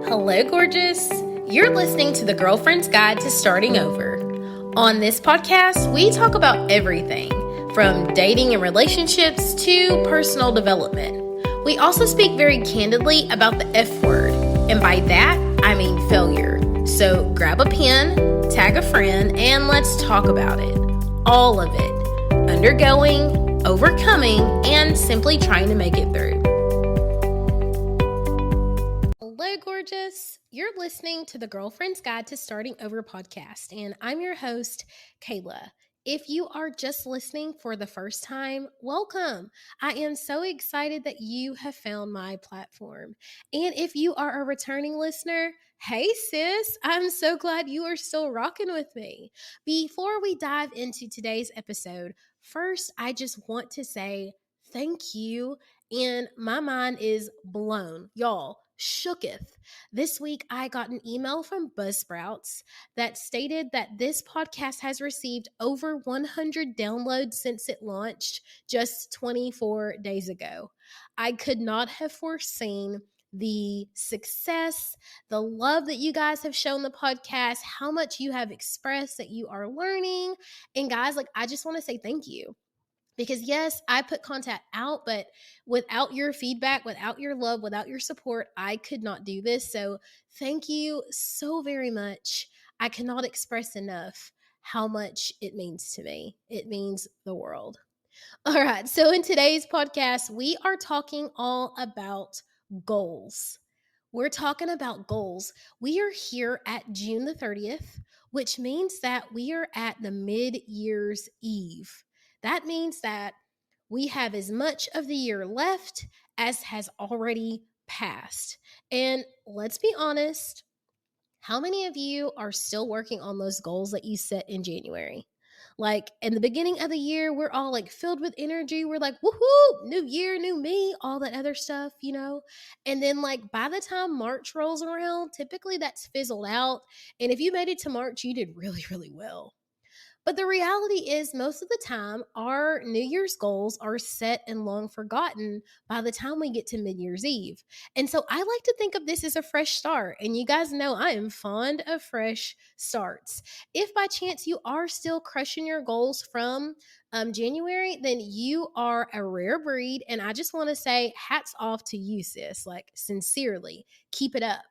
Hello, gorgeous. You're listening to the Girlfriend's Guide to Starting Over. On this podcast, we talk about everything from dating and relationships to personal development. We also speak very candidly about the F word, and by that, I mean failure. So grab a pen, tag a friend, and let's talk about it. All of it. Undergoing, overcoming, and simply trying to make it through. Hello, gorgeous. You're listening to the Girlfriend's Guide to Starting Over podcast, and I'm your host, Kayla. If you are just listening for the first time, welcome. I am so excited that you have found my platform. And if you are a returning listener, hey sis, I'm so glad you are still rocking with me. Before we dive into today's episode, first, I just want to say thank you. And my mind is blown. Y'all, shooketh. This week, I got an email from Buzzsprouts that stated that this podcast has received over 100 downloads since it launched just 24 days ago. I could not have foreseen the success, the love that you guys have shown the podcast, how much you have expressed that you are learning. And guys, I just want to say thank you. Because yes, I put content out, but without your feedback, without your love, without your support, I could not do this. So thank you so very much. I cannot express enough how much it means to me. It means the world. All right. So in today's podcast, we are talking all about goals. We're talking about goals. We are here at June the 30th, which means that we are at the mid-year's eve. That means that we have as much of the year left as has already passed. And let's be honest, how many of you are still working on those goals that you set in January? Like in the beginning of the year, we're all filled with energy. We're like, woohoo, new year, new me, all that other stuff, you know? And then by the time March rolls around, typically that's fizzled out. And if you made it to March, you did really, really well. But the reality is most of the time, our New Year's goals are set and long forgotten by the time we get to Mid-Year's Eve. And so I like to think of this as a fresh start. And you guys know I am fond of fresh starts. If by chance you are still crushing your goals from January, then you are a rare breed. And I just want to say hats off to you, sis. Sincerely, keep it up.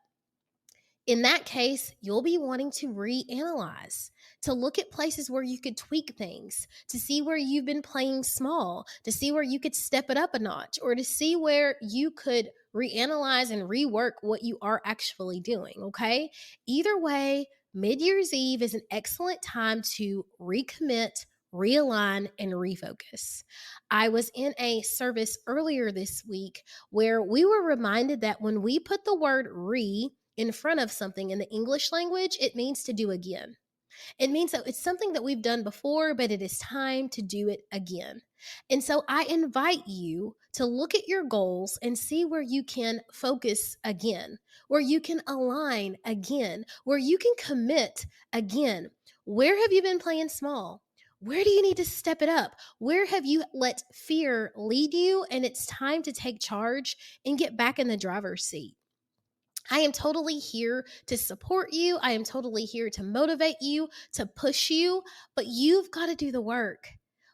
In that case, you'll be wanting to reanalyze, to look at places where you could tweak things, to see where you've been playing small, to see where you could step it up a notch, or to see where you could reanalyze and rework what you are actually doing, okay? Either way, Mid-Year's Eve is an excellent time to recommit, realign, and refocus. I was in a service earlier this week where we were reminded that when we put the word re in front of something in the English language, it means to do again. It means that it's something that we've done before, but it is time to do it again. And so I invite you to look at your goals and see where you can focus again, where you can align again, where you can commit again. Where have you been playing small? Where do you need to step it up? Where have you let fear lead you? And it's time to take charge and get back in the driver's seat. I am totally here to support you. I am totally here to motivate you, to push you, but you've got to do the work.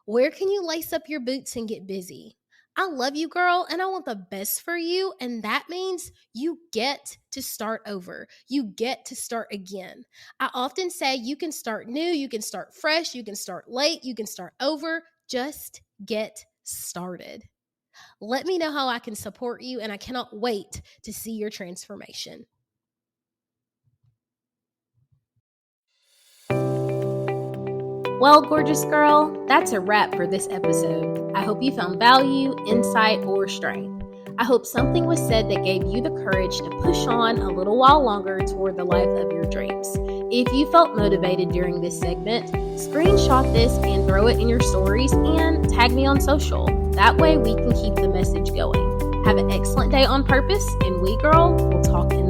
Where can you lace up your boots and get busy? I love you, girl, and I want the best for you, and that means you get to start over. You get to start again. I often say you can start new, you can start fresh, you can start late, you can start over. Just get started. Let me know how I can support you, and I cannot wait to see your transformation. Well, gorgeous girl, that's a wrap for this episode. I hope you found value, insight, or strength. I hope something was said that gave you the courage to push on a little while longer toward the life of your dreams. If you felt motivated during this segment, screenshot this and throw it in your stories and tag me on social. That way we can keep the message going. Have an excellent day on purpose, and we, girl, will talk in